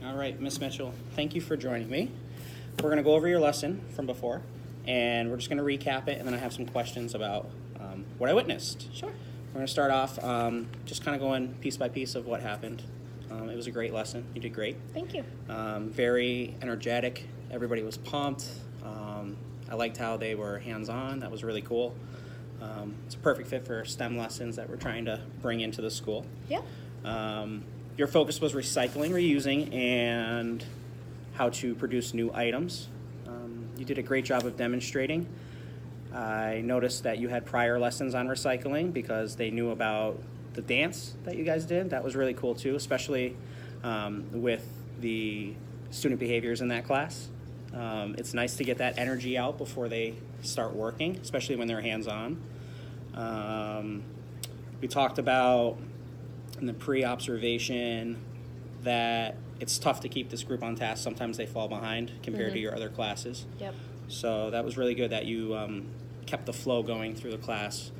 All right, Miss Mitchell, thank you for joining me. We're going to go over your lesson from before, and we're just going to recap it, and then I have some questions about what I witnessed. Sure. We're going to start off just kind of going piece by piece of what happened. It was a great lesson. You did great. Thank you. Very energetic. Everybody was pumped. I liked how they were hands-on. That was really cool. It's a perfect fit for STEM lessons that we're trying to bring into the school. Yeah. Your focus was recycling, reusing, and how to produce new items. You did a great job of demonstrating. I noticed that you had prior lessons on recycling because they knew about the dance that you guys did. That was really cool too, especially with the student behaviors in that class. It's nice to get that energy out before they start working, especially when they're hands-on. We talked about in the pre-observation that it's tough to keep this group on task. Sometimes they fall behind compared to your other classes. Yep. So that was really good that you kept the flow going through the class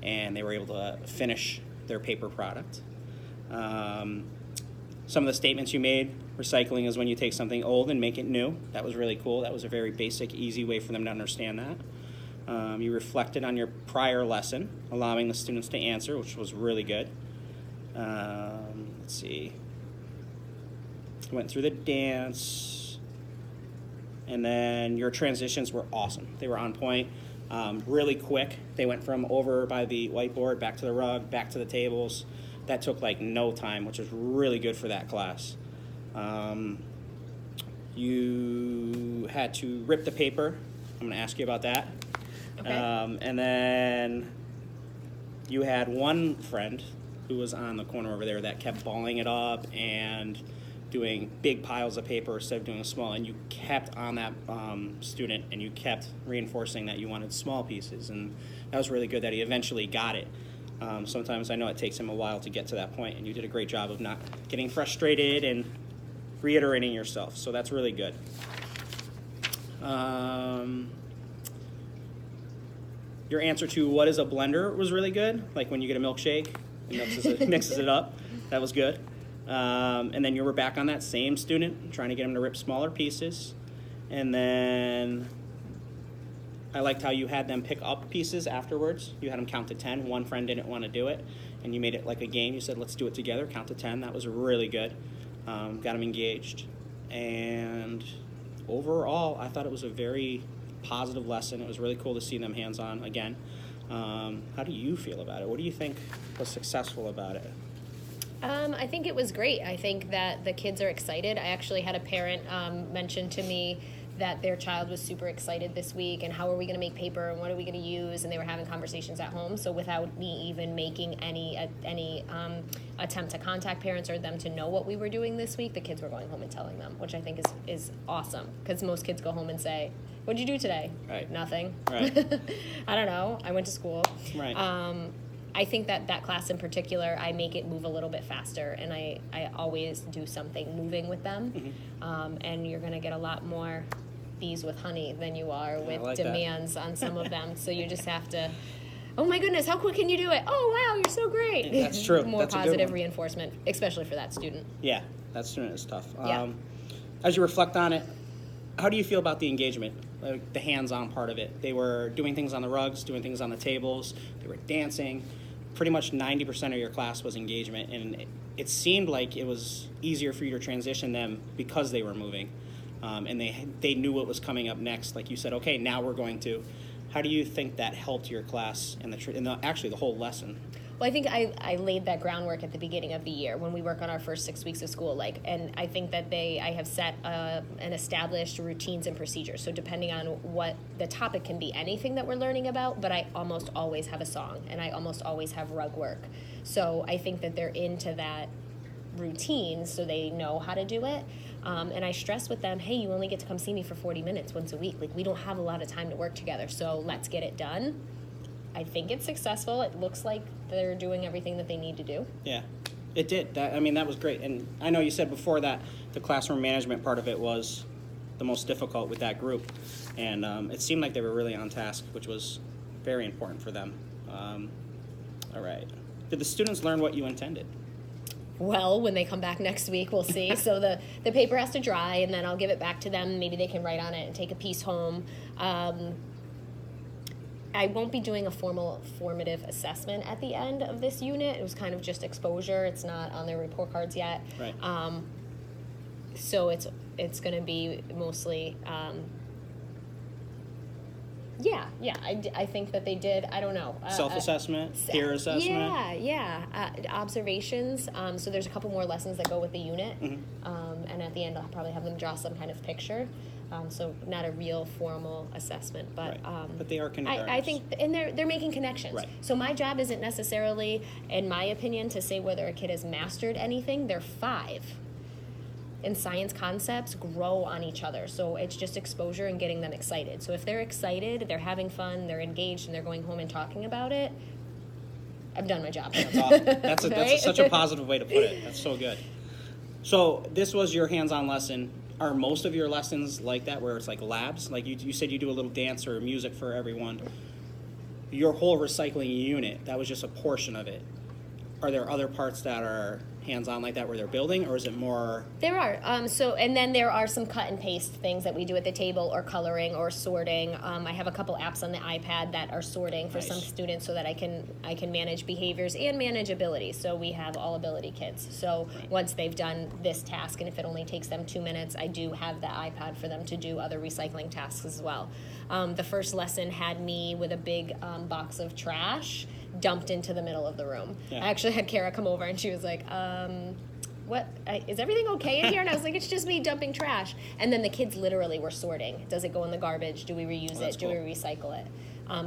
and they were able to finish their paper product. Some of the statements you made, recycling is when you take something old and make it new. That was really cool. That was a very basic, easy way for them to understand that. You reflected on your prior lesson, allowing the students to answer, which was really good. Let's see. Went through the dance, and then your transitions were awesome. They were on point, really quick. They went from over by the whiteboard, back to the rug, back to the tables. That took like no time, which was really good for that class. You had to rip the paper. I'm going to ask you about that. Okay. And then you had one friend who was on the corner over there that kept balling it up and doing big piles of paper instead of doing small, and you kept on that student and you kept reinforcing that you wanted small pieces, and that was really good that he eventually got it. Sometimes I know it takes him a while to get to that point, and you did a great job of not getting frustrated and reiterating yourself, so that's really good. Your answer to what is a blender was really good, like when you get a milkshake, it mixes it up. That was good. And then you were back on that same student, trying to get him to rip smaller pieces. And then I liked how you had them pick up pieces afterwards. You had them count to 10. One friend didn't want to do it, and you made it like a game. You said, let's do it together, count to 10. That was really good. Got them engaged. And overall, I thought it was a very positive lesson. It was really cool to see them hands-on again. How do you feel about it? What do you think was successful about it? I think it was great. I think that the kids are excited. I actually had a parent mention to me that their child was super excited this week, and how are we going to make paper, and what are we going to use, and they were having conversations at home. So without me even making any attempt to contact parents or them to know what we were doing this week, the kids were going home and telling them, which I think is awesome, because most kids go home and say, what'd you do today? Right. Nothing. Right. I don't know. I went to school. Right. I think that class in particular, I make it move a little bit faster, and I always do something moving with them. Mm-hmm. And you're going to get a lot more bees with honey than you are with like demands on some of them. So you just have to, oh my goodness, how quick can you do it? Oh, wow, you're so great. That's true. More That's positive reinforcement, especially for that student. Yeah, that student is tough. Yeah. As you reflect on it, how do you feel about the engagement, like the hands-on part of it? They were doing things on the rugs, doing things on the tables, they were dancing. Pretty much 90% of your class was engagement, and it seemed like it was easier for you to transition them because they were moving. And they knew what was coming up next. Like you said, okay, now we're going to. How do you think that helped your class and actually the whole lesson? Well, I think I laid that groundwork at the beginning of the year when we work on our first 6 weeks of school. And I think that I have set and established routines and procedures. So depending on what the topic can be, anything that we're learning about, but I almost always have a song, and I almost always have rug work. So I think that they're into that routine, so they know how to do it. And I stress with them, hey, you only get to come see me for 40 minutes once a week. Like, we don't have a lot of time to work together, so let's get it done. I think it's successful. It looks like they're doing everything that they need to do. Yeah, it did. That was great. And I know you said before that the classroom management part of it was the most difficult with that group. And it seemed like they were really on task, which was very important for them. All right. Did the students learn what you intended? well when they come back next week. We'll see. So the paper has to dry, and then I'll give it back to them. Maybe they can write on it and take a piece home. I won't be doing a formative assessment at the end of this unit. It was kind of just exposure. It's not on their report cards yet. Right. So it's going to be mostly, I think that they did, I don't know. Self-assessment, peer assessment? Yeah. Observations. So there's a couple more lessons that go with the unit. Mm-hmm. And at the end, I'll probably have them draw some kind of picture. So not a real formal assessment, but right. But they are kindergartners. I think, and they're making connections. Right. So my job isn't necessarily, in my opinion, to say whether a kid has mastered anything. They're 5. And science concepts grow on each other. So it's just exposure and getting them excited. So if they're excited, they're having fun, they're engaged, and they're going home and talking about it, I've done my job. That's awesome. That's Right? such a positive way to put it. That's so good. So this was your hands-on lesson. Are most of your lessons like that, where it's like labs? Like you said you do a little dance or music for everyone. Your whole recycling unit, that was just a portion of it. Are there other parts that are hands-on like that where they're building, or is it more? There are. And then there are some cut and paste things that we do at the table, or coloring, or sorting. I have a couple apps on the iPad that are sorting for some students, so that I can manage behaviors and manage ability. So we have all ability kids. So once they've done this task, and if it only takes them 2 minutes, I do have the iPad for them to do other recycling tasks as well. The first lesson had me with a big box of trash dumped into the middle of the room. Yeah. I actually had Kara come over, and she was like, what, is everything okay in here? And I was like, it's just me dumping trash. And then the kids literally were sorting. Does it go in the garbage? Do we reuse it? Do we recycle it?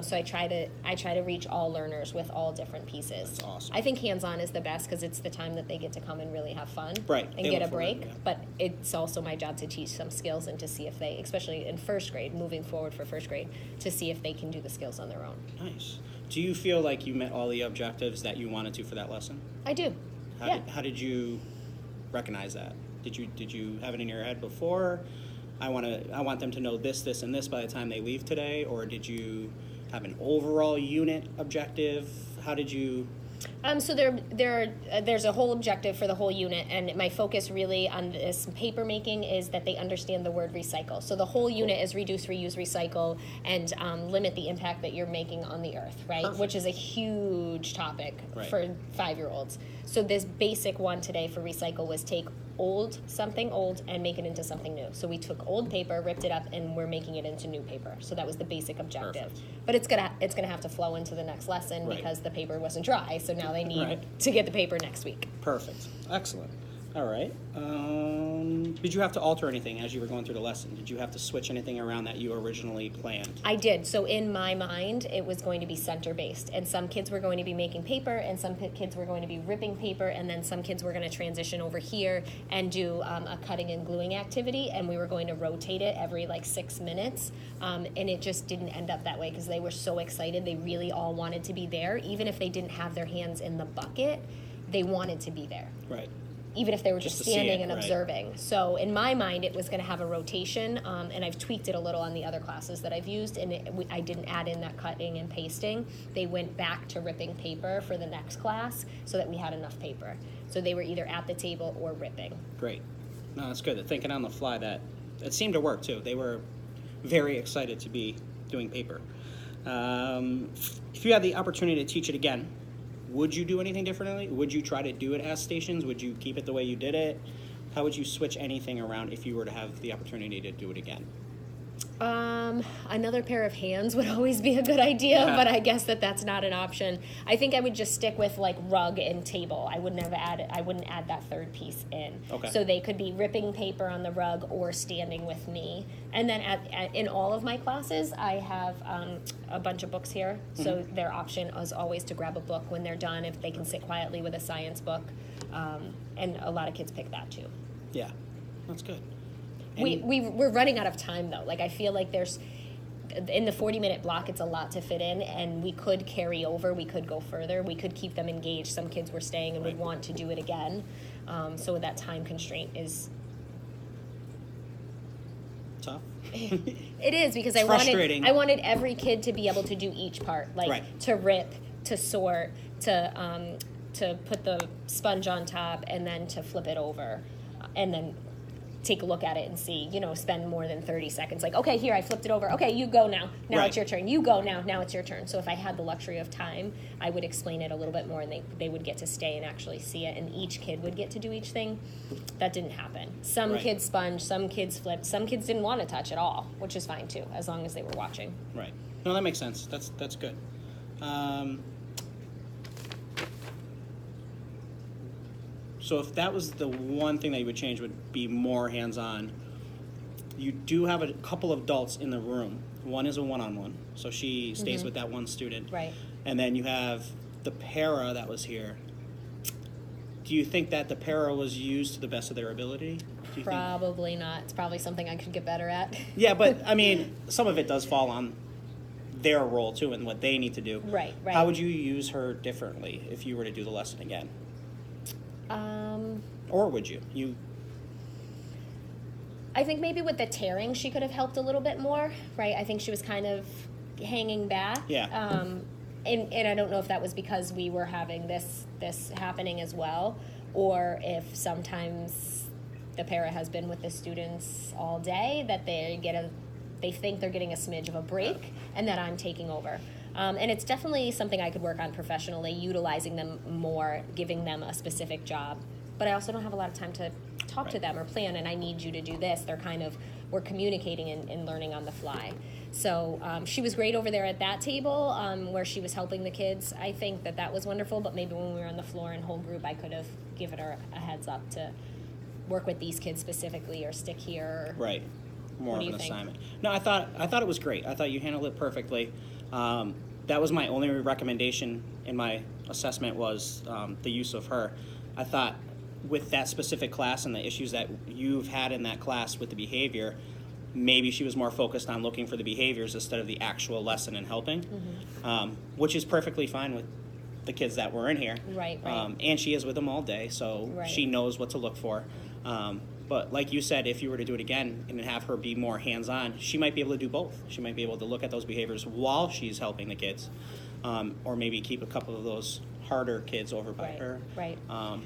So I try to reach all learners with all different pieces. That's awesome. I think hands-on is the best because it's the time that they get to come and really have fun, right, and get a break. But it's also my job to teach some skills and to see if they, especially in first grade, moving forward for first grade, to see if they can do the skills on their own. Nice. Do you feel like you met all the objectives that you wanted to for that lesson? I do. How did you recognize that? Did you have it in your head before? I want them to know this, and this by the time they leave today, or did you have an overall unit objective? How did you? So there's a whole objective for the whole unit, and my focus really on this paper making is that they understand the word recycle. So the whole unit is reduce, reuse, recycle, and limit the impact that you're making on the earth, right? Perfect. Which is a huge topic for 5-year-olds. So this basic one today for recycle was take something old and make it into something new. So we took old paper, ripped it up, and we're making it into new paper. So that was the basic objective. Perfect. But it's gonna have to flow into the next lesson because the paper wasn't dry. So now they need to get the paper next week. Perfect. Excellent. All right. Did you have to alter anything as you were going through the lesson? Did you have to switch anything around that you originally planned? I did. So in my mind, it was going to be center-based. And some kids were going to be making paper, and some kids were going to be ripping paper, and then some kids were going to transition over here and do a cutting and gluing activity, and we were going to rotate it every 6 minutes. And it just didn't end up that way because they were so excited. They really all wanted to be there. Even if they didn't have their hands in the bucket, they wanted to be there. Right. Even if they were just standing and right. observing. So in my mind, it was going to have a rotation, and I've tweaked it a little on the other classes that I've used, and I didn't add in that cutting and pasting. They went back to ripping paper for the next class so that we had enough paper. So they were either at the table or ripping. Great. No, that's good. Thinking on the fly, it seemed to work too. They were very excited to be doing paper. If you had the opportunity to teach it again, would you do anything differently? Would you try to do it as stations? Would you keep it the way you did it? How would you switch anything around if you were to have the opportunity to do it again? Another pair of hands would always be a good idea, but I guess that's not an option. I think I would just stick with rug and table. I wouldn't add that third piece in. Okay. So they could be ripping paper on the rug or standing with me. And then in all of my classes, I have a bunch of books here. Mm-hmm. So their option is always to grab a book when they're done, if they can sit quietly with a science book. And a lot of kids pick that too. Yeah, that's good. We're running out of time though. I feel like there's, in the 40-minute block, it's a lot to fit in, and we could carry over, we could go further, we could keep them engaged. Some kids were staying and would want to do it again. So that time constraint is tough. It is, because I frustrating. wanted every kid to be able to do each part, to rip, to sort, to to put the sponge on top and then to flip it over and then take a look at it and see, spend more than 30 seconds. Like, okay, here, I flipped it over. Okay, you go now. Now Right. it's your turn. You go now. Now it's your turn. So if I had the luxury of time, I would explain it a little bit more, and they would get to stay and actually see it, and each kid would get to do each thing. That didn't happen. Some Right. kids sponged, some kids flipped, some kids didn't want to touch at all, which is fine too, as long as they were watching. Right. No, that makes sense. That's good. So if that was the one thing that you would change, would be more hands-on. You do have a couple of adults in the room. One is a one-on-one, so she stays with that one student. Right. And then you have the para that was here. Do you think that the para was used to the best of their ability? Do you think? Probably not. It's probably something I could get better at. Yeah, but I mean, some of it does fall on their role too and what they need to do. Right. How would you use her differently if you were to do the lesson again? Or would you? I think maybe with the tearing, she could have helped a little bit more, right? I think she was kind of hanging back. Yeah. And I don't know if that was because we were having this happening as well, or if sometimes the para has been with the students all day, that they think they're getting a smidge of a break, and that I'm taking over. And it's definitely something I could work on professionally, utilizing them more, giving them a specific job. But I also don't have a lot of time to talk to them or plan, and I need you to do this. We're communicating and learning on the fly. So she was great over there at that table where she was helping the kids. I think that was wonderful, but maybe when we were on the floor in whole group, I could have given her a heads up to work with these kids specifically or stick here. Right. More What of do an you think? assignment. No, I thought it was great. I thought you handled it perfectly. That was my only recommendation in my assessment was the use of her. I thought with that specific class and the issues that you've had in that class with the behavior, maybe she was more focused on looking for the behaviors instead of the actual lesson and helping, which is perfectly fine with the kids that were in here. Right. And she is with them all day, so Right. she knows what to look for. But like you said, if you were to do it again and have her be more hands-on, she might be able to do both. She might be able to look at those behaviors while she's helping the kids, or maybe keep a couple of those harder kids over by her. Right.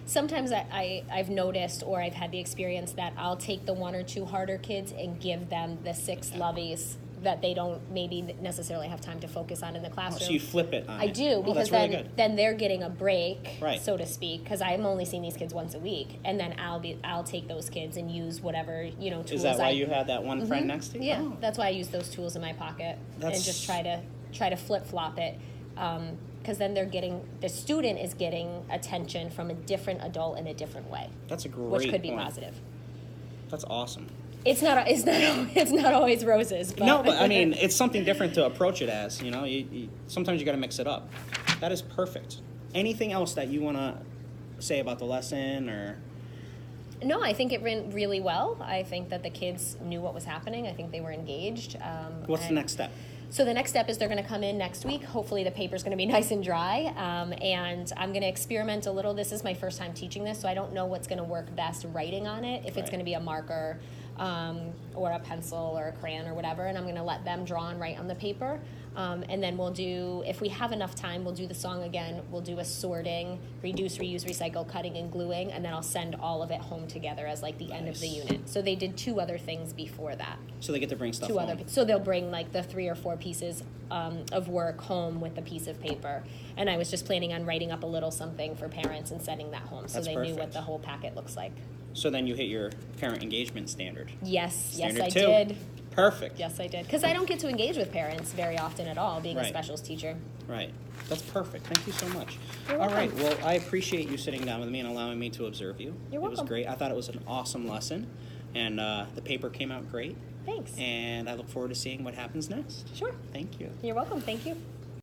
Sometimes I've noticed, or I've had the experience that I'll take the one or two harder kids and give them the 6 loveys that they don't maybe necessarily have time to focus on in the classroom. So you flip it on I it. do, Oh, because that's really good. then they're getting a break, Right. so to speak, because I'm only seeing these kids once a week, and then I'll take those kids and use whatever tools. Is that why you had that one friend next to you? Yeah, Oh. that's why I use those tools in my pocket and just try to flip flop it, because then the student is getting attention from a different adult in a different way, That's a great which could be point. positive. That's awesome. It's not always roses, but No, but I mean, it's something different to approach it as. Sometimes you got to mix it up. That is perfect. Anything else that you want to say about the lesson or? No, I think it went really well. I think that the kids knew what was happening. I think they were engaged. What's the next step? So the next step is they're going to come in next week. Hopefully the paper's going to be nice and dry, and I'm going to experiment a little. This is my first time teaching this, so I don't know what's going to work best writing on it, if it's Right. going to be a marker or a pencil or a crayon or whatever, and I'm going to let them draw and write on the paper. And then we'll do, if we have enough time, we'll do the song again. We'll do a sorting, reduce, reuse, recycle, cutting, and gluing, and then I'll send all of it home together as like the end of the Nice. unit. So they did 2 other things before that. So they get to bring stuff 2 home. other, so they'll bring like the 3 or 4 pieces of work home with a piece of paper. And I was just planning on writing up a little something for parents and sending that home, so That's they knew perfect. what the whole packet looks like. So then you hit your parent engagement standard. Yes, Standard I 2. did. Perfect. Yes, I did. Because I don't get to engage with parents very often at all, being a Right. specials teacher. Right. That's perfect. Thank you so much. You're All right. welcome. Well, I appreciate you sitting down with me and allowing me to observe you. You're It was welcome. great. I thought it was an awesome lesson, and the paper came out great. Thanks. And I look forward to seeing what happens next. Sure. Thank you. You're welcome. Thank you.